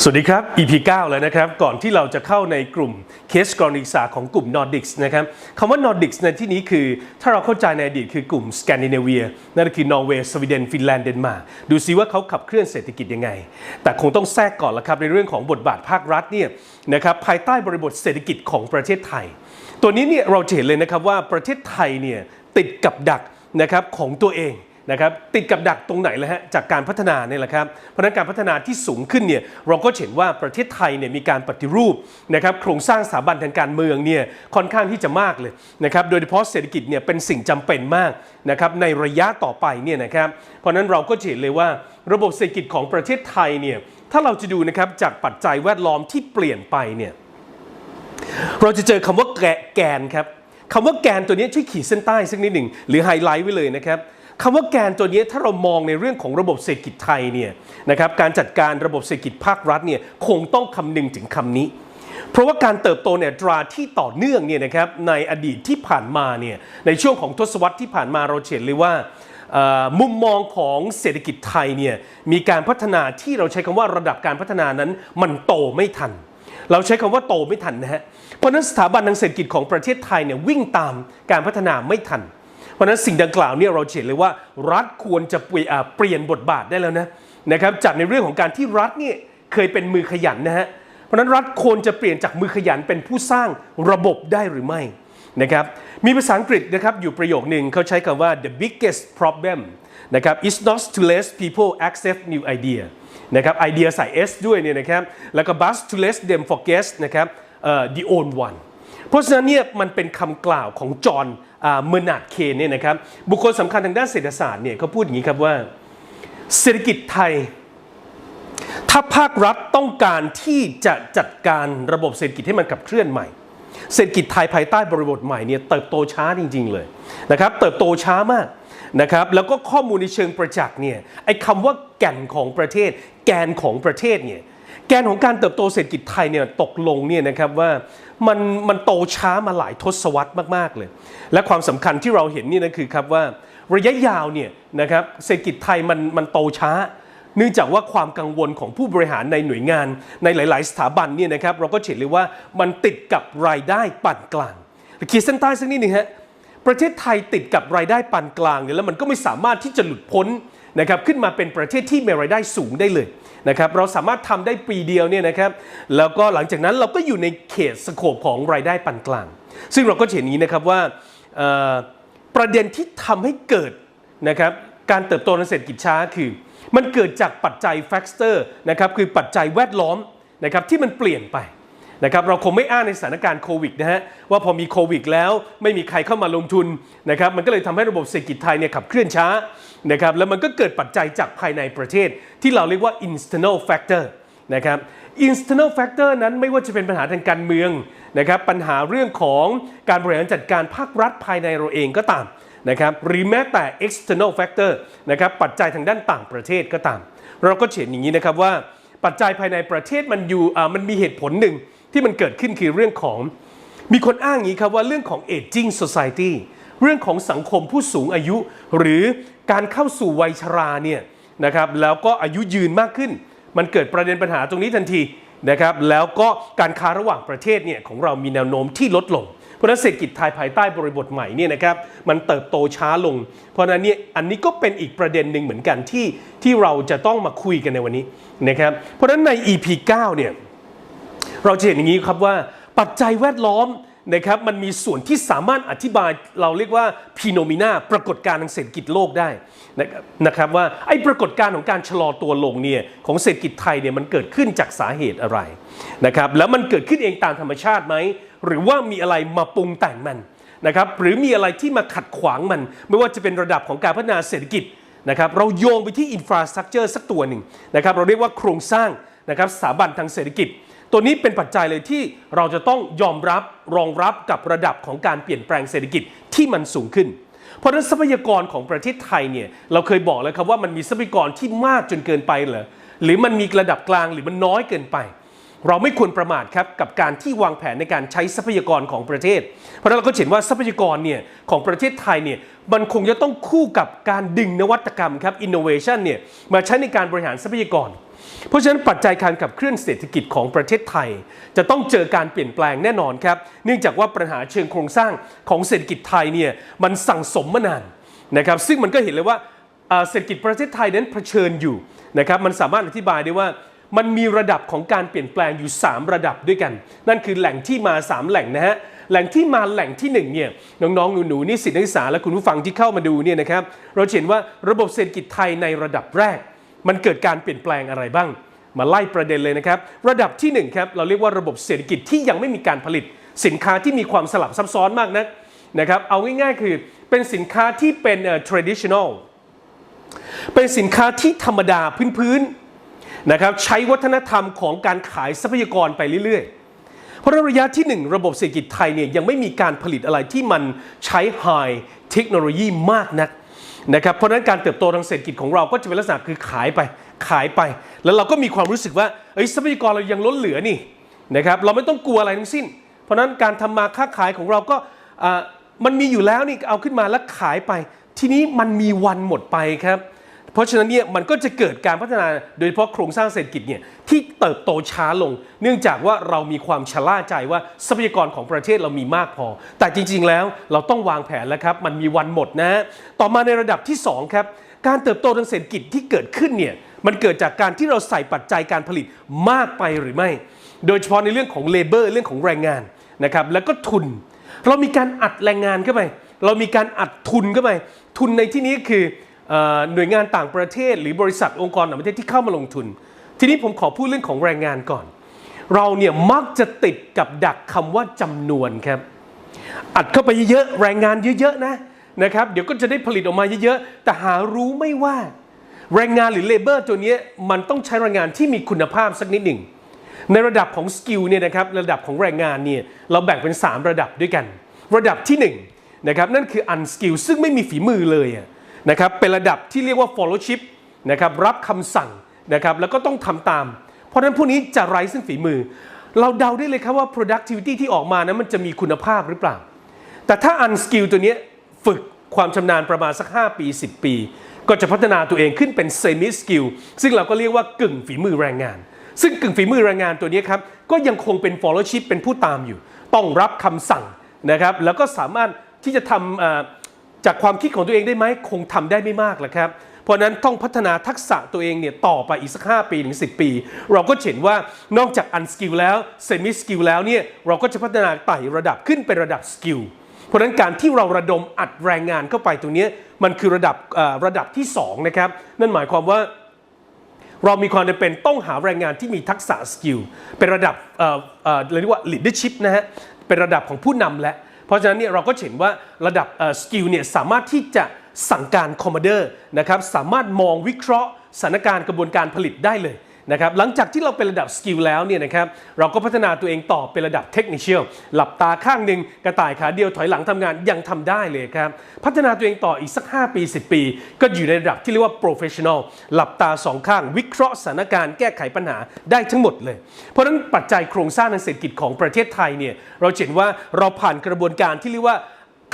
สวัสดีครับ EP 9 แล้วนะครับก่อนที่เราจะเข้าในกลุ่มเคสกรณีศึกษาของกลุ่ม Nordics นะครับคำว่า Nordics ในที่นี้คือถ้าเราเข้าใจในอดีตคือกลุ่มสแกนดิเนเวียนั่นก็คือนอร์เวย์สวีเดนฟินแลนด์เดนมาร์กดูซิว่าเขาขับเคลื่อนเศรษฐกิจยังไงแต่คงต้องแทรกก่อนละครับในเรื่องของบทบาทภาครัฐเนี่ยนะครับภายใต้บริบทเศรษฐกิจของประเทศไทยตัวนี้เนี่ยเราจะเห็นเลยนะครับว่าประเทศไทยเนี่ยติดกับดักนะครับของตัวเองนะครับติดกับดักตรงไหนเลยฮะจากการพัฒนาเนี่ยแหละครับเพราะนั้นการพัฒนาที่สูงขึ้นเนี่ยเราก็เห็นว่าประเทศไทยเนี่ยมีการปฏิรูปนะครับโครงสร้างสถาบันทางการเมืองเนี่ยค่อนข้างที่จะมากเลยนะครับโดยเฉพาะเศรษฐกิจเนี่ยเป็นสิ่งจำเป็นมากนะครับในระยะต่อไปเนี่ยนะครับเพราะนั้นเราก็เห็นเลยว่าระบบเศรษฐกิจของประเทศไทยเนี่ยถ้าเราจะดูนะครับจากปัจจัยแวดล้อมที่เปลี่ยนไปเนี่ยเราจะเจอคำว่าแกนครับคำว่าแกนตัวนี้ช่วยขีดเส้นใต้สักนิดหนึ่งหรือไฮไลท์ไว้เลยนะครับคำว่าแกนตัวนี้ถ้าเรามองในเรื่องของระบบเศรษฐกิจไทยเนี่ยนะครับการจัดการระบบเศรษฐกิจภาครัฐเนี่ยคงต้องคำนึงถึงคำนี้เพราะว่าการเติบโตในอัตราที่ต่อเนื่องเนี่ยนะครับในอดีตที่ผ่านมาเนี่ยในช่วงของทศวรรษที่ผ่านมาเราเห็นเลยว่ามุมมองของเศรษฐกิจไทยเนี่ยมีการพัฒนาที่เราใช้คำว่าระดับการพัฒนานั้นมันโตไม่ทันเราใช้คำว่าโตไม่ทันนะฮะเพราะนั้นสถาบันทางเศรษฐกิจของประเทศไทยเนี่ยวิ่งตามการพัฒนาไม่ทันเพราะฉะนั้นสิ่งดังกล่าวเนี่ยเราเห็นเลยว่ารัฐควรจะเปลี่ยนบทบาทได้แล้วนะครับจากในเรื่องของการที่รัฐเนี่ยเคยเป็นมือขยันนะฮะเพราะฉะนั้นรัฐควรจะเปลี่ยนจากมือขยันเป็นผู้สร้างระบบได้หรือไม่นะครับมีภาษาอังกฤษนะครับอยู่ประโยคนึงเขาใช้คำว่า the biggest problem นะครับ is not to let people accept new idea นะครับ idea ใส่ s ด้วยเนี่ยนะครับแล้วก็ but to let them forget นะครับthe old one เพราะฉะนั้นเนี่ยมันเป็นคำกล่าวของจอห์นเมอร์นาร์ด เคนเนี่ยนะครับบุคคลสำคัญทางด้านเศรษฐศาสตร์เนี่ยเขาพูดอย่างนี้ครับว่าเศรษฐกิจไทยถ้าภาครัฐต้องการที่จะจัดการระบบเศรษฐกิจให้มันขับเคลื่อนใหม่เศรษฐกิจไทยภายใต้บริบทใหม่เนี่ยเติบโตช้าจริงๆเลยนะครับเติบโตช้ามากนะครับแล้วก็ข้อมูลในเชิงประจักษ์เนี่ยไอ้คำว่าแก่นของประเทศแกนของประเทศเนี่ยแกนของการเติบโตเศรษฐกิจไทยเนี่ยตกลงเนี่ยนะครับว่ามันโตช้ามาหลายทศวรรษมากๆเลยและความสำคัญที่เราเห็นนี่นะคือครับว่าระยะยาวเนี่ยนะครับเศรษฐกิจไทยมันโตช้าเนื่องจากว่าความกังวลของผู้บริหารในหน่วยงานในหลายๆสถาบันเนี่ยนะครับเราก็เห็นเลยว่ามันติดกับรายได้ปานกลางขีดเส้นใต้สักนิดนึงฮะประเทศไทยติดกับรายได้ปานกลางเนี่ยแล้วมันก็ไม่สามารถที่จะหลุดพ้นนะครับขึ้นมาเป็นประเทศที่มีรายได้สูงได้เลยนะครับเราสามารถทำได้ปีเดียวเนี่ยนะครับแล้วก็หลังจากนั้นเราก็อยู่ในเขตสโคปของรายได้ปานกลางซึ่งเราก็เห็นนี้นะครับว่าประเด็นที่ทำให้เกิดนะครับการเติบโตทางเศรษฐกิจช้าคือมันเกิดจากปัจจัยแฟกเตอร์นะครับคือปัจจัยแวดล้อมนะครับที่มันเปลี่ยนไปนะครับเราคงไม่อ้างในสถานการณ์โควิดนะฮะว่าพอมีโควิดแล้วไม่มีใครเข้ามาลงทุนนะครับมันก็เลยทำให้ระบบเศรษฐกิจไทยเนี่ยขับเคลื่อนช้านะครับแล้วมันก็เกิดปัจจัยจากภายในประเทศที่เราเรียกว่า internal factor นะครับ internal factor นั้นไม่ว่าจะเป็นปัญหาทางการเมืองนะครับปัญหาเรื่องของการบริหารจัดการภาครัฐภายในเราเองก็ตามนะครับหรือแม้แต่ external factor นะครับปัจจัยทางด้านต่างประเทศก็ตามเราก็เห็นอย่างนี้นะครับว่าปัจจัยภายในประเทศมันมีเหตุผลหนึ่งที่มันเกิดขึ้นคือเรื่องของมีคนอ้างอย่างนี้ครับว่าเรื่องของ aging society เรื่องของสังคมผู้สูงอายุหรือการเข้าสู่วัยชราเนี่ยนะครับแล้วก็อายุยืนมากขึ้นมันเกิดประเด็นปัญหาตรงนี้ทันทีนะครับแล้วก็การค้าระหว่างประเทศเนี่ยของเรามีแนวโน้มที่ลดลงเพราะฉะนั้นเศรษฐกิจไทยภายใต้บริบทใหม่เนี่ยนะครับมันเติบโตช้าลงเพราะฉะนั้นเนี่ยอันนี้ก็เป็นอีกประเด็นหนึ่งเหมือนกันที่เราจะต้องมาคุยกันในวันนี้นะครับเพราะฉะนั้นใน EP 9เนี่ยเราจะเห็นอย่างนี้ครับว่าปัจจัยแวดล้อมนะครับมันมีส่วนที่สามารถอธิบายเราเรียกว่าฟีโนเมนาปรากฏการณ์ทางเศรษฐกิจโลกได้นะครับว่าไอ้ปรากฏการณ์ของการชะลอตัวลงเนี่ยของเศรษฐกิจไทยเนี่ยมันเกิดขึ้นจากสาเหตุอะไรนะครับแล้วมันเกิดขึ้นเองตามธรรมชาติไหมหรือว่ามีอะไรมาปรุงแต่งมันนะครับหรือมีอะไรที่มาขัดขวางมันไม่ว่าจะเป็นระดับของการพัฒนาเศรษฐกิจนะครับเราโยงไปที่อินฟราสตรัคเจอร์สักตัวหนึ่งนะครับเราเรียกว่าโครงสร้างนะครับสถาบันทางเศรษฐกิจตัวนี้เป็นปัจจัยเลยที่เราจะต้องยอมรับรองรับกับระดับของการเปลี่ยนแปลงเศรษฐกิจที่มันสูงขึ้นเพราะฉะนั้นทรัพยากรของประเทศไทยเนี่ยเราเคยบอกแล้วครับว่ามันมีทรัพยากรที่มากจนเกินไปหรือมันมีระดับกลางหรือมันน้อยเกินไป เราไม่ควรประมาทครับกับการที่วางแผนในการใช้ทรัพยากรของประเทศเพราะฉะนั้นเราก็เห็นว่าทรัพยากรเนี่ยของประเทศไทยเนี่ยมันคงจะต้องคู่กับการดึงนวัตกรรมครับ innovation เนี่ยมาใช้ในการบริหารทรัพยากรเพราะฉะนั้นปัจจัยการขับเคลื่อนเศรษฐกิจของประเทศไทยจะต้องเจอการเปลี่ยนแปลงแน่นอนครับเนื่องจากว่าปัญหาเชิงโครงสร้างของเศรษฐกิจไทยเนี่ยมันสั่งสมมานานนะครับซึ่งมันก็เห็นเลยว่าเศรษฐกิจประเทศไทยนั้นเผชิญอยู่นะครับมันสามารถอธิบายได้ว่ามันมีระดับของการเปลี่ยนแปลงอยู่3ระดับด้วยกันนั่นคือแหล่งที่มา3แหล่งนะฮะแหล่งที่มาแหล่งที่1เนี่ยน้องๆหนูๆนิสิตนักศึกษาและคุณผู้ฟังที่เข้ามาดูเนี่ยนะครับเราเห็นว่าระบบเศรษฐกิจไทยในระดับแรกมันเกิดการเปลี่ยนแปลงอะไรบ้างมาไล่ประเด็นเลยนะครับระดับที่1ครับเราเรียกว่าระบบเศรษฐกิจที่ยังไม่มีการผลิตสินค้าที่มีความสลับซับซ้อนมากนะครับเอาง่ายๆคือเป็นสินค้าที่เป็นtraditional เป็นสินค้าที่ธรรมดาพื้นๆนะครับใช้วัฒนธรรมของการขายทรัพยากรไปเรื่อยๆเพราะระยะที่1ระบบเศรษฐกิจไทยเนี่ยยังไม่มีการผลิตอะไรที่มันใช้ high เทคโนโลยีมากนักนะครับเพราะฉะนั้นการเติบโตทางเศรษฐกิจของเราก็จะเป็นลักษณะคือขายไปแล้วเราก็มีความรู้สึกว่าทรัพยากรเรายังล้นเหลือนี่นะครับเราไม่ต้องกลัวอะไรทั้งสิ้นเพราะฉะนั้นการทำมาค้าขายของเราก็มันมีอยู่แล้วนี่เอาขึ้นมาแล้วขายไปทีนี้มันมีวันหมดไปครับเพราะฉะนั้นเนี่ยมันก็จะเกิดการพัฒนาโดยเฉพาะโครงสร้างเศรษฐกิจเนี่ยที่เติบโตช้าลงเนื่องจากว่าเรามีความชะล่าใจว่าทรัพยากรของประเทศเรามีมากพอแต่จริงๆแล้วเราต้องวางแผนแล้วครับมันมีวันหมดนะต่อมาในระดับที่2ครับการเติบโตทางเศรษฐกิจที่เกิดขึ้นเนี่ยมันเกิดจากการที่เราใส่ปัจจัยการผลิตมากไปหรือไม่โดยเฉพาะในเรื่องของเลเบอร์เรื่องของแรงงานนะครับแล้วก็ทุนเรามีการอัดแรงงานเข้าไปเรามีการอัดทุนเข้าไปทุนในที่นี้คือหน่วยงานต่างประเทศหรือบริษัทองค์กรต่างประเทศที่เข้ามาลงทุนทีนี้ผมขอพูดเรื่องของแรงงานก่อนเราเนี่ยมักจะติดกับดักคำว่าจำนวนครับอัดเข้าไปเยอะๆแรงงานเยอะๆนะครับเดี๋ยวก็จะได้ผลิตออกมาเยอะๆแต่หารู้ไม่ว่าแรงงานหรือเลเบอร์ตัวนี้มันต้องใช้แรงงานที่มีคุณภาพสักนิดหนึ่งในระดับของสกิลเนี่ยนะครับระดับของแรงงานเนี่ยเราแบ่งเป็น3ระดับด้วยกันระดับที่1นะครับนั่นคือ unskill ซึ่งไม่มีฝีมือเลยนะครับเป็นระดับที่เรียกว่า fellowship นะครับรับคำสั่งนะครับแล้วก็ต้องทำตามเพราะฉะนั้นพวกนี้จะไร้ซึ่งฝีมือเราเดาได้เลยครับว่า productivity ที่ออกมานั้นมันจะมีคุณภาพหรือเปล่าแต่ถ้า unskill ตัวนี้ฝึกความชำนาญประมาณสัก5ปี10ปีก็จะพัฒนาตัวเองขึ้นเป็น semi skill ซึ่งเราก็เรียกว่ากึ่งฝีมือแรงงานซึ่งกึ่งฝีมือแรงงานตัวนี้ครับก็ยังคงเป็น fellowship เป็นผู้ตามอยู่ต้องรับคำสั่งนะครับแล้วก็สามารถที่จะทำจากความคิดของตัวเองได้ไหมคงทำได้ไม่มากแหละครับเพราะนั้นต้องพัฒนาทักษะตัวเองเนี่ยต่อไปอีกสัก5ปีถึง10ปีเราก็เห็นว่านอกจาก unskill แล้ว semi skill แล้วเนี่ยเราก็จะพัฒนาไต่ระดับขึ้นเป็นระดับ skill เพราะฉะนั้นการที่เราระดมอัดแรงงานเข้าไปตรงนี้มันคือระดับที่2นะครับนั่นหมายความว่าเรามีความจำเป็นต้องหาแรงงานที่มีทักษะสกิลเป็นระดับเรียกว่า leadership นะฮะเป็นระดับของผู้นำและเพราะฉะนั้นเนี่ยเราก็เห็นว่าระดับสกิลเนี่ยสามารถที่จะสั่งการคอมมานเดอร์นะครับสามารถมองวิเคราะห์สถานการณ์กระบวนการผลิตได้เลยนะครับหลังจากที่เราเป็นระดับสกิลแล้วเนี่ยนะครับเราก็พัฒนาตัวเองต่อเป็นระดับเทคนิคหลับตาข้างหนึ่งกระต่ายขาเดียวถอยหลังทำงานยังทำได้เลยครับพัฒนาตัวเองต่ออีกสัก5ปี10ปีก็อยู่ในระดับที่เรียกว่า professional หลับตา2ข้างวิเคราะห์สถานการณ์แก้ไขปัญหาได้ทั้งหมดเลยเพราะฉะนั้นปัจจัยโครงสร้างทางเศรษฐกิจของประเทศไทยเนี่ยเราเห็นว่าเราผ่านกระบวนการที่เรียกว่า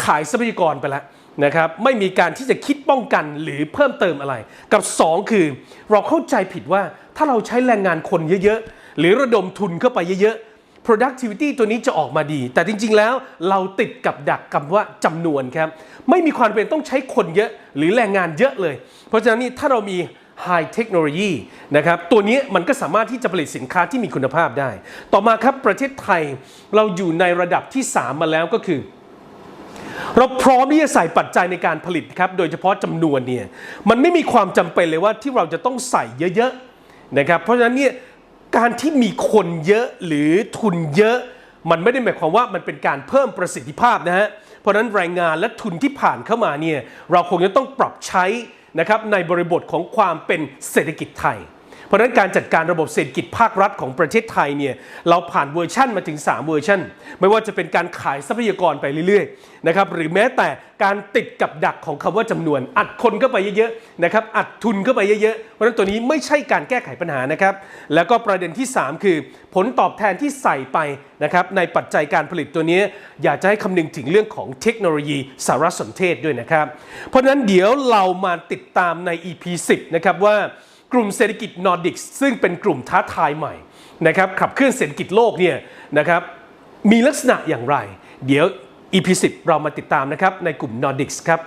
ขายทรัพยากรไปแล้วนะครับไม่มีการที่จะคิดป้องกันหรือเพิ่มเติมอะไรกับ2คือเราเข้าใจผิดว่าถ้าเราใช้แรงงานคนเยอะๆหรือระดมทุนเข้าไปเยอะๆ productivity ตัวนี้จะออกมาดีแต่จริงๆแล้วเราติดกับดักคำว่าจำนวนครับไม่มีความเป็นต้องใช้คนเยอะหรือแรงงานเยอะเลยเพราะฉะนั้นนี่ถ้าเรามี high technology นะครับตัวนี้มันก็สามารถที่จะผลิตสินค้าที่มีคุณภาพได้ต่อมาครับประเทศไทยเราอยู่ในระดับที่3มาแล้วก็คือเราพร้อมที่จะใส่ปัจจัยในการผลิตครับโดยเฉพาะจำนวนเนี่ยมันไม่มีความจำเป็นเลยว่าที่เราจะต้องใส่เยอะๆนะครับเพราะฉะนั้นเนี่ยการที่มีคนเยอะหรือทุนเยอะมันไม่ได้หมายความว่ามันเป็นการเพิ่มประสิทธิภาพนะฮะเพราะฉะนั้นแรงงานและทุนที่ผ่านเข้ามาเนี่ยเราคงจะต้องปรับใช้นะครับในบริบทของความเป็นเศรษฐกิจไทย เพราะฉะนั้นการจัดการระบบเศรษฐกิจภาครัฐของประเทศไทยเนี่ยเราผ่านเวอร์ชั่นมาถึง3เวอร์ชันไม่ว่าจะเป็นการขายทรัพยากรไปเรื่อยๆนะครับหรือแม้แต่การติดกับดักของคำว่าจำนวนอัดคนเข้าไปเยอะๆนะครับอัดทุนเข้าไปเยอะๆเพราะฉะนั้นตัวนี้ไม่ใช่การแก้ไขปัญหานะครับแล้วก็ประเด็นที่3คือผลตอบแทนที่ใส่ไปนะครับในปัจจัยการผลิตตัวนี้อยากจะให้คำนึงถึงเรื่องของเทคโนโลยีสารสนเทศด้วยนะครับเพราะฉะนั้นเดี๋ยวเรามาติดตามใน EP 10นะครับว่ากลุ่มเศรษฐกิจนอร์ดิกซึ่งเป็นกลุ่มท้าทายใหม่นะครับขับเคลื่อนเศรษฐกิจโลกเนี่ยนะครับมีลักษณะอย่างไรเดี๋ยว EP 10เรามาติดตามนะครับในกลุ่มนอร์ดิกครับ